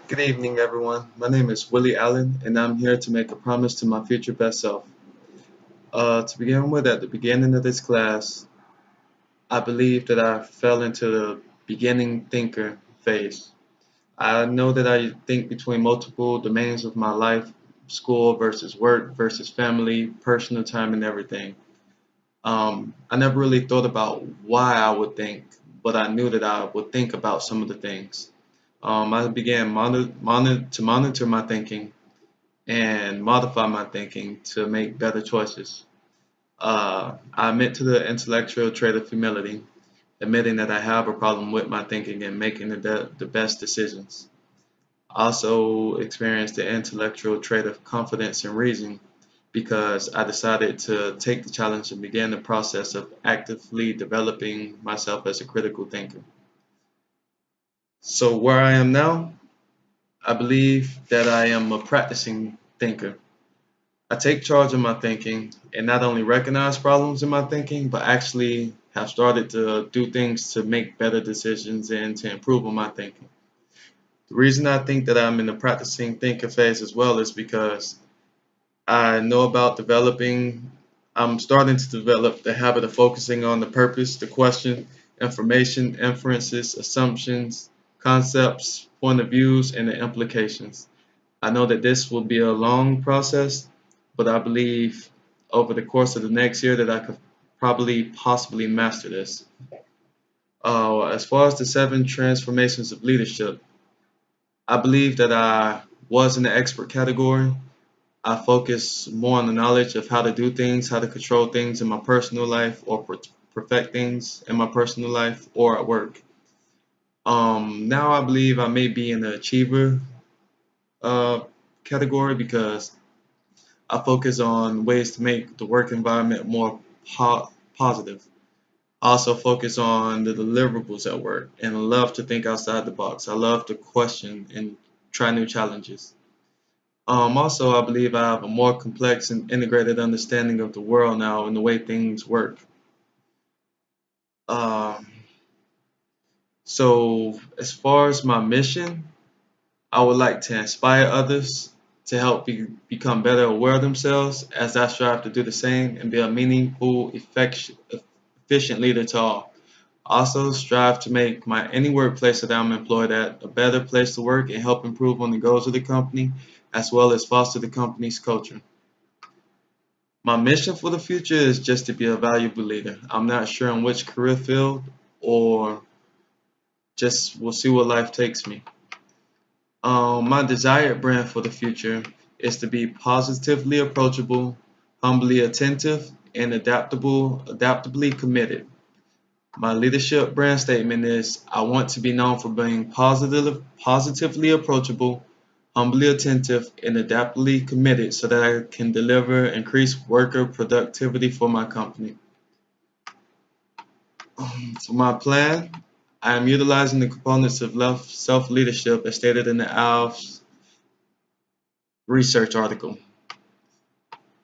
Good evening, everyone. My name is Willie Allen, and I'm here to make a promise to my future best self. To begin with, at the beginning of this class, I believe that I fell into the beginning thinker phase. I know that I think between multiple domains of my life, school versus work versus family, personal time, and everything. I never really thought about why I would think, but I knew that I would think about some of the things. I began to monitor my thinking and modify my thinking to make better choices. I admit to the intellectual trait of humility, admitting that I have a problem with my thinking and making the best decisions. I also experienced the intellectual trait of confidence and reasoning because I decided to take the challenge and begin the process of actively developing myself as a critical thinker. So, where I am now, I believe that I am a practicing thinker. I take charge of my thinking and not only recognize problems in my thinking, but actually have started to do things to make better decisions and to improve on my thinking. The reason I think that I'm in the practicing thinker phase as well is because I know about I'm starting to develop the habit of focusing on the purpose, the question, information, inferences, assumptions, concepts, point of views, and the implications. I know that this will be a long process, but I believe over the course of the next year that I could probably possibly master this. As far as the seven transformations of leadership, I believe that I was in the expert category. I focus more on the knowledge of how to do things, how to control things in my personal life, or perfect things in my personal life or at work. Now I believe I may be in the achiever uh, category because I focus on ways to make the work environment more positive. I also focus on the deliverables at work and I love to think outside the box. I love to question and try new challenges. Also, I believe I have a more complex and integrated understanding of the world now and the way things work. Um, so, as far as my mission, I would like to inspire others to help become better aware of themselves as I strive to do the same and be a meaningful, efficient leader to all. Also, strive to make my any workplace that I'm employed at a better place to work and help improve on the goals of the company, as well as foster the company's culture. My mission for the future is just to be a valuable leader. I'm not sure in which career field or just we'll see what life takes me. My desired brand for the future is to be positively approachable, humbly attentive, and adaptably committed. My leadership brand statement is I want to be known for being positively approachable, humbly attentive, and adaptably committed so that I can deliver increased worker productivity for my company. For my plan, I am utilizing the components of self leadership as stated in the ALF's research article.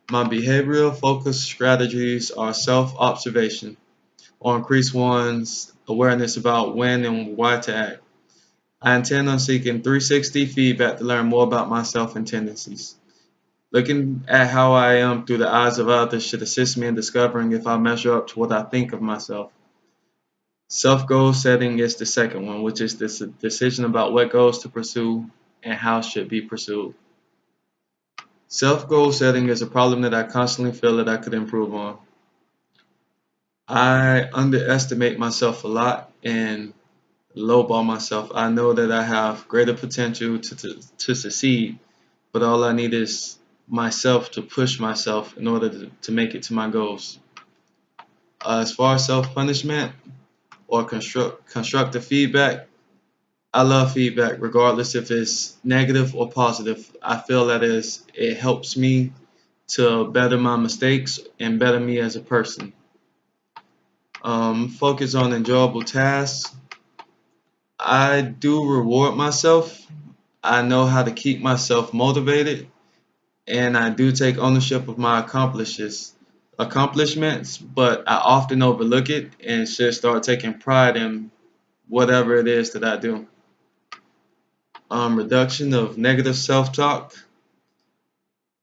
My behavioral focused strategies are self observation or increase one's awareness about when and why to act. I intend on seeking 360 feedback to learn more about myself and tendencies. Looking at how I am through the eyes of others should assist me in discovering if I measure up to what I think of myself. Self goal setting is the second one, which is this decision about what goals to pursue and how should be pursued. Self goal setting is a problem that I constantly feel that I could improve on. I underestimate myself a lot and lowball myself. I know that I have greater potential to succeed, but all I need is myself to push myself in order to make it to my goals. As far as self punishment or constructive feedback, I love feedback regardless if it's negative or positive. I feel that it helps me to better my mistakes and better me as a person. Focus on enjoyable tasks. I do reward myself. I know how to keep myself motivated, and I do take ownership of my accomplishments, but I often overlook it and should start taking pride in whatever it is that I do. reduction of negative self-talk.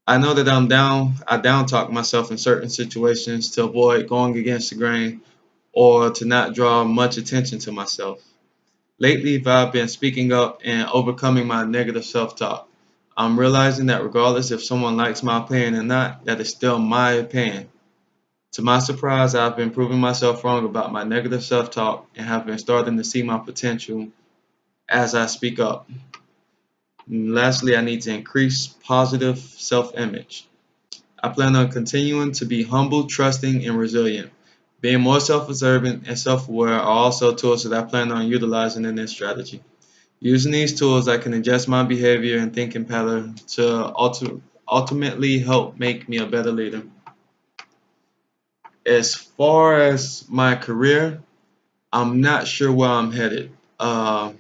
I know that I down talk myself in certain situations to avoid going against the grain or to not draw much attention to myself. Lately, I've been speaking up and overcoming my negative self-talk. I'm realizing that regardless if someone likes my opinion or not, that is still my opinion. To my surprise, I've been proving myself wrong about my negative self-talk and have been starting to see my potential as I speak up. And lastly, I need to increase positive self-image. I plan on continuing to be humble, trusting, and resilient. Being more self-observant and self-aware are also tools that I plan on utilizing in this strategy. Using these tools, I can adjust my behavior and thinking pattern to ultimately help make me a better leader. As far as my career, I'm not sure where I'm headed. Uh,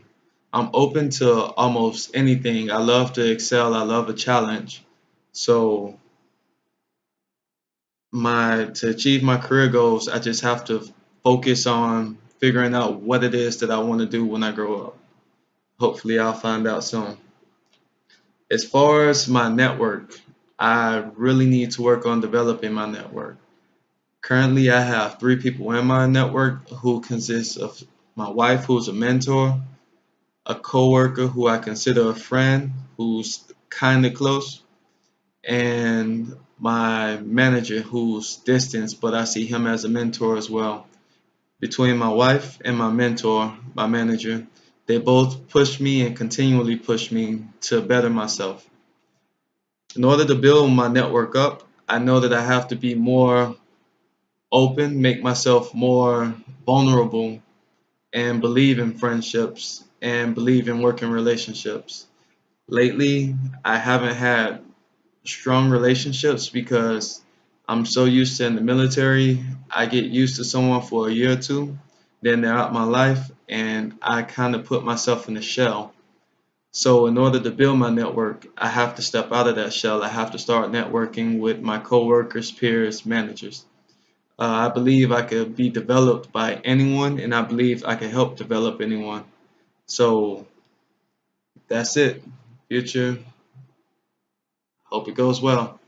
I'm open to almost anything. I love to excel. I love a challenge. So my to achieve my career goals, I just have to focus on figuring out what it is that I want to do when I grow up. Hopefully, I'll find out soon. As far as my network, I really need to work on developing my network. Currently, I have three people in my network who consists of my wife, who's a mentor, a coworker who I consider a friend, who's kind of close, and my manager who's distant, but I see him as a mentor as well. Between my wife and my mentor, my manager, they both push me and continually push me to better myself. In order to build my network up, I know that I have to be more open, make myself more vulnerable, and believe in friendships and believe in working relationships. Lately, I haven't had strong relationships because I'm so used to in the military. I get used to someone for a year or two, then they're out my life, and I kind of put myself in a shell. So, in order to build my network, I have to step out of that shell. I have to start networking with my coworkers, peers, managers. I believe I could be developed by anyone, and I believe I can help develop anyone. So, that's it. Future, hope it goes well.